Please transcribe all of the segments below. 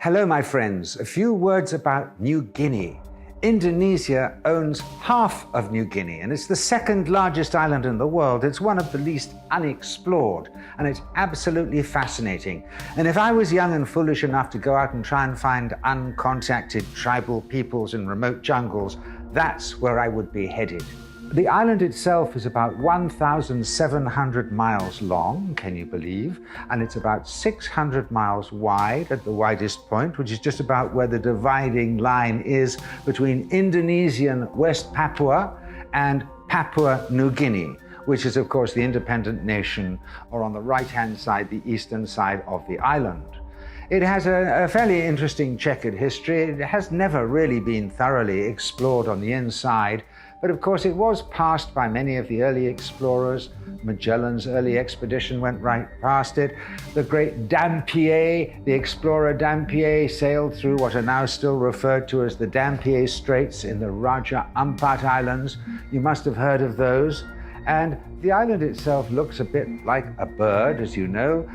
Hello, my friends. A few words about New Guinea. Indonesia owns half of New Guinea, and it's the second largest island in the world. It's one of the least unexplored, and it's absolutely fascinating. And if I was young and foolish enough to go out and try and find uncontacted tribal peoples in remote jungles, that's where I would be headed. The island itself is about 1,700 miles long, can you believe? And it's about 600 miles wide at the widest point, which is just about where the dividing line is between Indonesian West Papua and Papua New Guinea, which is, of course, the independent nation, or on the right-hand side, the eastern side of the island. It has a fairly interesting checkered history. It has never really been thoroughly explored on the inside, but of course it was passed by many of the early explorers. Magellan's early expedition went right past it. The great Dampier, the explorer Dampier, sailed through what are now still referred to as the Dampier Straits in the Raja Ampat Islands. You must have heard of those. And the island itself looks a bit like a bird, as you know.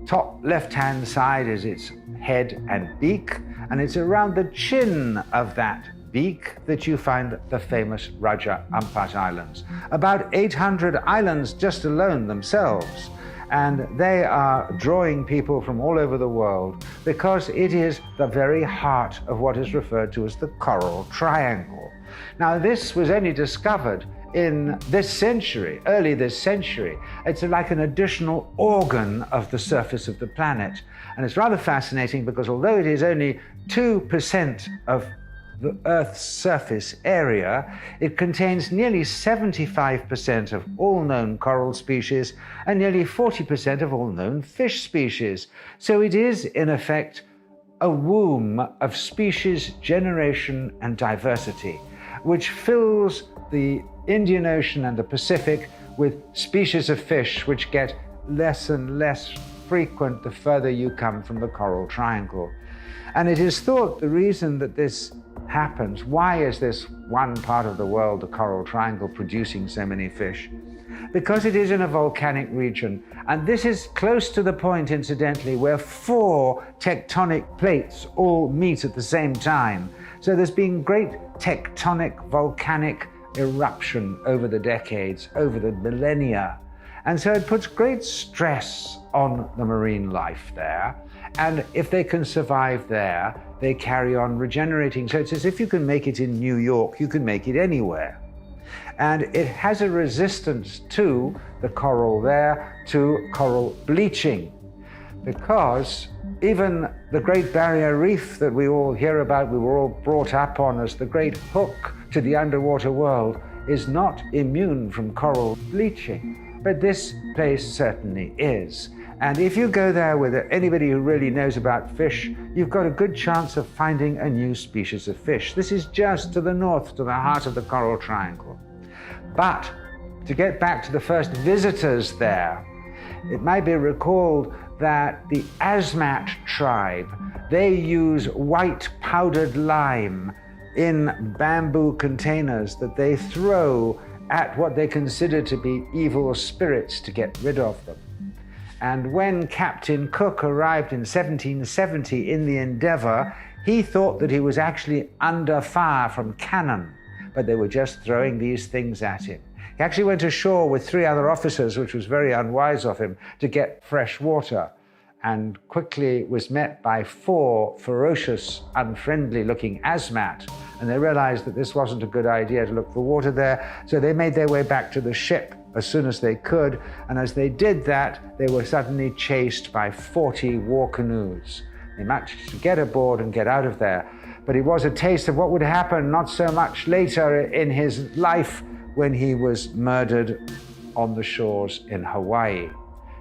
Top left-hand side is its head and beak, and it's around the chin of that beak that you find the famous Raja Ampat Islands. About 800 islands just alone themselves, and they are drawing people from all over the world because it is the very heart of what is referred to as the Coral Triangle. Now, this was only discovered in this century, early this century. It's like an additional organ of the surface of the planet. And it's rather fascinating because although it is only 2% of the Earth's surface area, it contains nearly 75% of all known coral species and nearly 40% of all known fish species. So it is, in effect, a womb of species, generation, and diversity, which fills the Indian Ocean and the Pacific with species of fish which get less and less frequent the further you come from the Coral Triangle. And it is thought the reason that this happens, why is this one part of the world, the Coral Triangle, producing so many fish? Because it is in a volcanic region. And this is close to the point, incidentally, where 4 tectonic plates all meet at the same time. So there's been great tectonic volcanic eruption over the decades, over the millennia. And so it puts great stress on the marine life there. And if they can survive there, they carry on regenerating. So it's as if you can make it in New York, you can make it anywhere. And it has a resistance to the coral there, to coral bleaching, because even the Great Barrier Reef that we all hear about, we were all brought up on as the great hook to the underwater world, is not immune from coral bleaching. But this place certainly is. And if you go there with anybody who really knows about fish, you've got a good chance of finding a new species of fish. This is just to the north, to the heart of the Coral Triangle. But to get back to the first visitors there, it might be recalled that the Asmat tribe, they use white powdered lime in bamboo containers that they throw at what they consider to be evil spirits to get rid of them. And when Captain Cook arrived in 1770 in the Endeavour, he thought that he was actually under fire from cannon, but they were just throwing these things at him. He actually went ashore with 3 other officers, which was very unwise of him, to get fresh water, and quickly was met by 4 ferocious, unfriendly-looking Asmat, and they realized that this wasn't a good idea to look for water there, so they made their way back to the ship as soon as they could, and as they did that, they were suddenly chased by 40 war canoes. They managed to get aboard and get out of there, but it was a taste of what would happen not so much later in his life when he was murdered on the shores in Hawaii.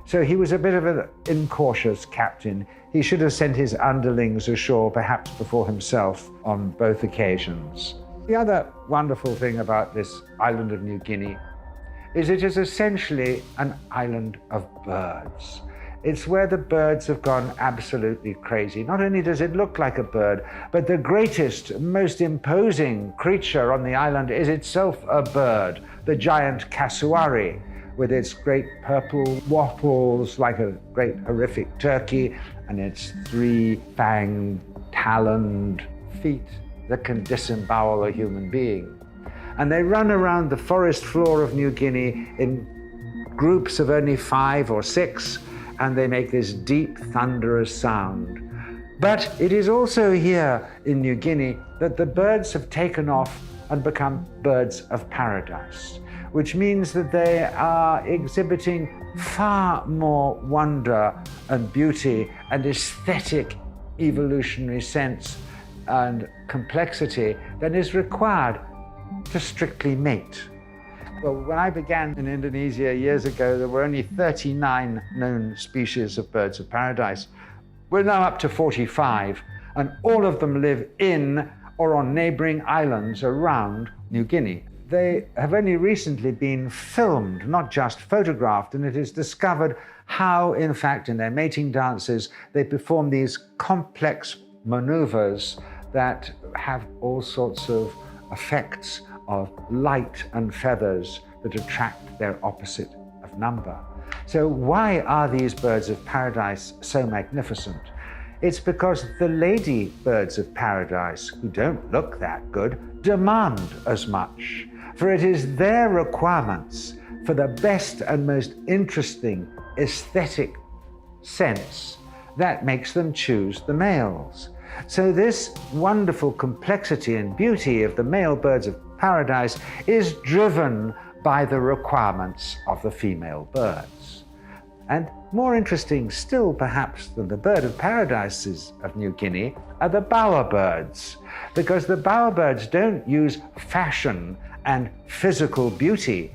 So he was a bit of an incautious captain. He should have sent his underlings ashore, perhaps before himself, on both occasions. The other wonderful thing about this island of New Guinea is it is essentially an island of birds. It's where the birds have gone absolutely crazy. Not only does it look like a bird, but the greatest, most imposing creature on the island is itself a bird, the giant cassowary, with its great purple wattles like a great horrific turkey and its 3-fanged taloned feet that can disembowel a human being. And they run around the forest floor of New Guinea in groups of only 5 or 6, and they make this deep, thunderous sound. But it is also here in New Guinea that the birds have taken off and become birds of paradise, which means that they are exhibiting far more wonder and beauty and aesthetic evolutionary sense and complexity than is required to strictly mate. Well, when I began in Indonesia years ago, there were only 39 known species of birds of paradise. We're now up to 45, and all of them live in or on neighboring islands around New Guinea. They have only recently been filmed, not just photographed, and it is discovered how, in fact, in their mating dances, they perform these complex maneuvers that have all sorts of effects of light and feathers that attract their opposite of number. So why are these birds of paradise so magnificent? It's because the lady birds of paradise, who don't look that good, demand as much. For it is their requirements for the best and most interesting aesthetic sense that makes them choose the males. So this wonderful complexity and beauty of the male birds of paradise is driven by the requirements of the female birds. And more interesting still, perhaps, than the bird of paradises of New Guinea are the bowerbirds, because the bowerbirds don't use fashion and physical beauty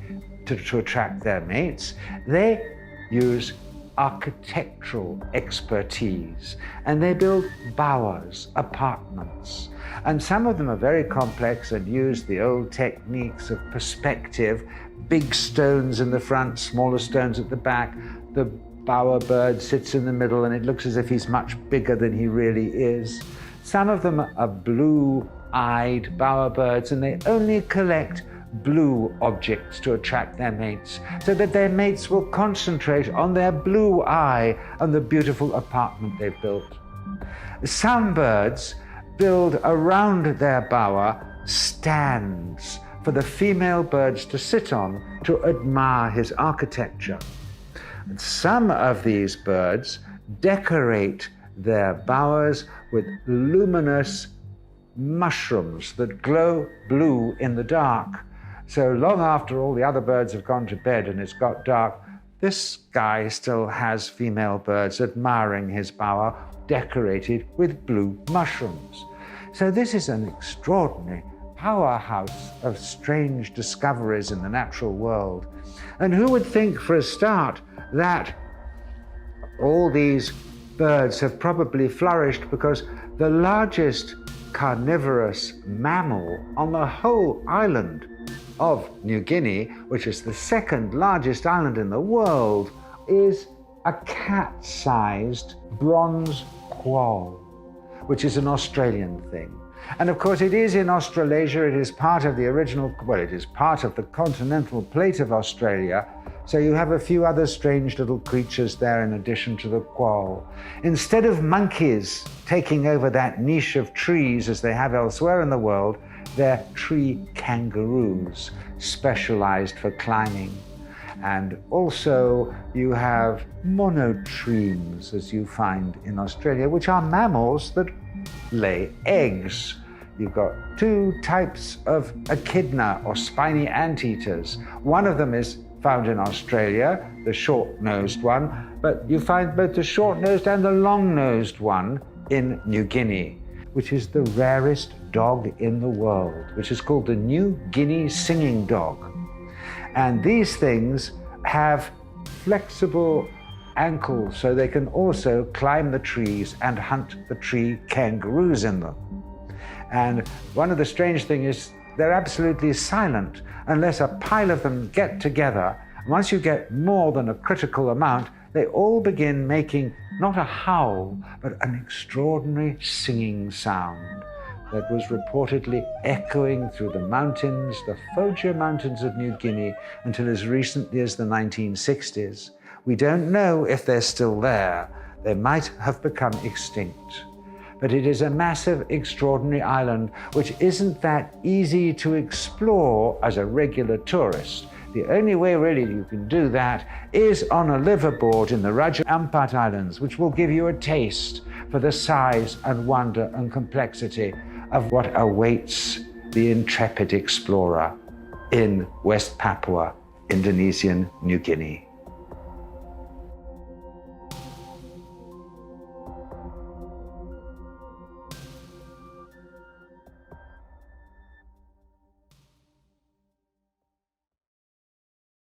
to attract their mates. They use architectural expertise, and they build bowers, apartments. And some of them are very complex and use the old techniques of perspective, big stones in the front, smaller stones at the back. The bowerbird sits in the middle and it looks as if he's much bigger than he really is. Some of them are blue-eyed bowerbirds, and they only collect blue objects to attract their mates, so that their mates will concentrate on their blue eye and the beautiful apartment they've built. Some birds build around their bower stands for the female birds to sit on to admire his architecture. And some of these birds decorate their bowers with luminous mushrooms that glow blue in the dark. So long after all the other birds have gone to bed and it's got dark, this guy still has female birds admiring his bower decorated with blue mushrooms. So this is an extraordinary powerhouse of strange discoveries in the natural world. And who would think, for a start, that all these birds have probably flourished because the largest carnivorous mammal on the whole island of New Guinea, which is the second largest island in the world, is a cat-sized bronze quoll, which is an Australian thing. And of course it is in Australasia, it is part of the original, well, it is part of the continental plate of Australia, so you have a few other strange little creatures there in addition to the quoll. Instead of monkeys taking over that niche of trees as they have elsewhere in the world, they're tree kangaroos, specialized for climbing. And also you have monotremes, as you find in Australia, which are mammals that lay eggs. You've got 2 types of echidna, or spiny anteaters. One of them is found in Australia, the short-nosed one, but you find both the short-nosed and the long-nosed one in New Guinea, which is the rarest dog in the world, which is called the New Guinea singing dog. And these things have flexible ankles, so they can also climb the trees and hunt the tree kangaroos in them. And one of the strange things is they're absolutely silent unless a pile of them get together. Once you get more than a critical amount, they all begin making not a howl, but an extraordinary singing sound that was reportedly echoing through the mountains, the Foggia Mountains of New Guinea, until as recently as the 1960s. We don't know if they're still there. They might have become extinct. but it is a massive, extraordinary island which isn't that easy to explore as a regular tourist. The only way really you can do that is on a liveaboard in the Raja Ampat Islands, which will give you a taste for the size and wonder and complexity of what awaits the intrepid explorer in West Papua, Indonesian New Guinea.